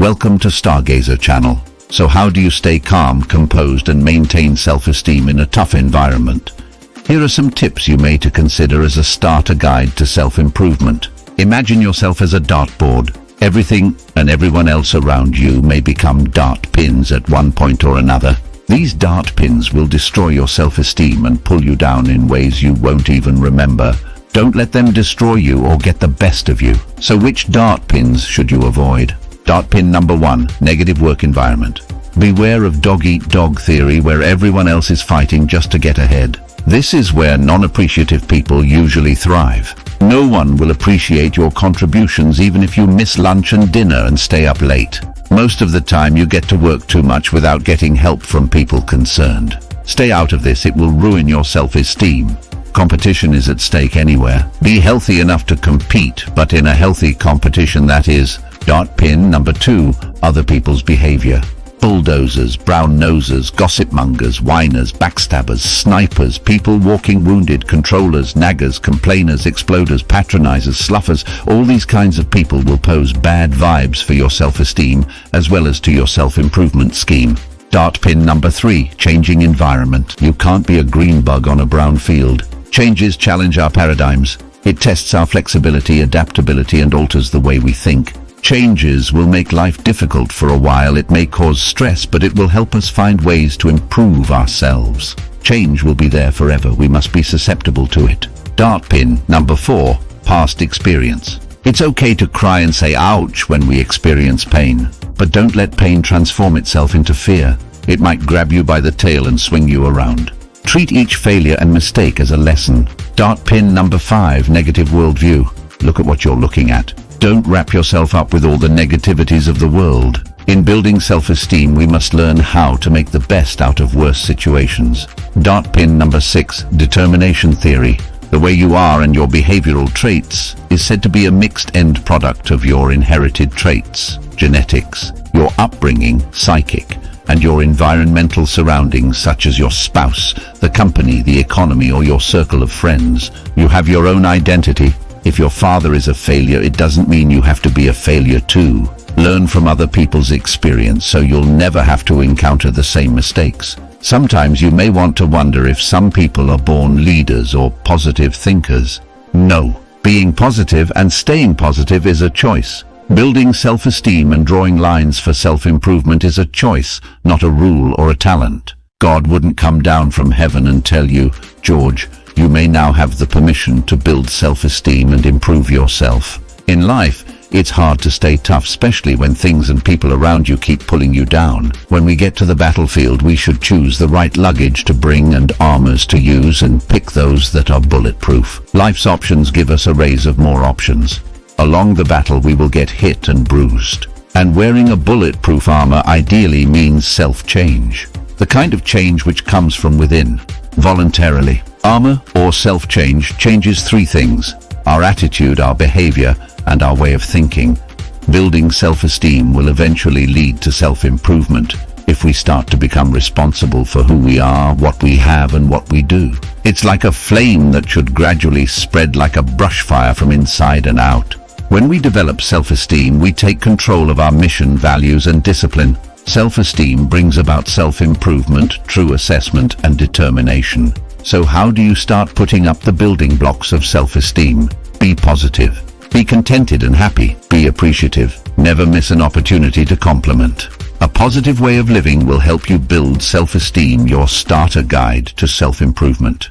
Welcome to Stargazer channel. So how do you stay calm, composed and maintain self-esteem in a tough environment? Here are some tips you may to consider as a starter guide to self-improvement. Imagine yourself as a dartboard. Everything and everyone else around you may become dart pins at one point or another. These dart pins will destroy your self-esteem and pull you down in ways you won't even remember. Don't let them destroy you or get the best of you. So which dart pins should you avoid? Dart pin number 1, negative work environment. Beware of dog-eat-dog theory where everyone else is fighting just to get ahead. This is where non-appreciative people usually thrive. No one will appreciate your contributions even if you miss lunch and dinner and stay up late. Most of the time you get to work too much without getting help from people concerned. Stay out of this, it will ruin your self-esteem. Competition is at stake anywhere. Be healthy enough to compete, but in a healthy competition, that is. Dart pin number 2, other people's behavior. Bulldozers, brown nosers, gossip mongers, whiners, backstabbers, snipers, people walking wounded, controllers, naggers, complainers, exploders, patronizers, sluffers. All these kinds of people will pose bad vibes for your self-esteem as well as to your self-improvement scheme. Dart pin number 3, changing environment. You can't be a green bug on a brown field. Changes challenge our paradigms. It tests our flexibility, adaptability, and alters the way we think. Changes will make life difficult for a while. It may cause stress, but it will help us find ways to improve ourselves. Change will be there forever. We must be susceptible to it. Dart pin number 4, past experience. It's okay to cry and say ouch when we experience pain, but don't let pain transform itself into fear. It might grab you by the tail and swing you around. Treat each failure and mistake as a lesson. Dart pin number 5, negative worldview. Look at what you're looking at. Don't wrap yourself up with all the negativities of the world. In building self-esteem, we must learn how to make the best out of worse situations. Dart pin number 6, determination theory. The way you are and your behavioral traits is said to be a mixed end product of your inherited traits, genetics, your upbringing, psychic, and your environmental surroundings such as your spouse, the company, the economy, or your circle of friends. You have your own identity. If your father is a failure, it doesn't mean you have to be a failure too. Learn from other people's experience so you'll never have to encounter the same mistakes. Sometimes you may want to wonder if some people are born leaders or positive thinkers. No, being positive and staying positive is a choice. Building self-esteem and drawing lines for self-improvement is a choice, not a rule or a talent. God wouldn't come down from heaven and tell you, George, you may now have the permission to build self-esteem and improve yourself. In life, it's hard to stay tough, especially when things and people around you keep pulling you down. When we get to the battlefield, we should choose the right luggage to bring and armors to use and pick those that are bulletproof. Life's options give us arrays of more options. Along the battle, we will get hit and bruised. And wearing a bulletproof armor ideally means self-change. The kind of change which comes from within, voluntarily. Armor or self-change changes 3 things: our attitude, our behavior, and our way of thinking. Building self-esteem will eventually lead to self-improvement if we start to become responsible for who we are, what we have, and what we do. It's like a flame that should gradually spread like a brush fire from inside and out. When we develop self-esteem, we take control of our mission, values, and discipline. Self-esteem brings about self-improvement, true assessment, and determination. So how do you start putting up the building blocks of self-esteem? Be positive. Be contented and happy. Be appreciative. Never miss an opportunity to compliment. A positive way of living will help you build self-esteem, your starter guide to self-improvement.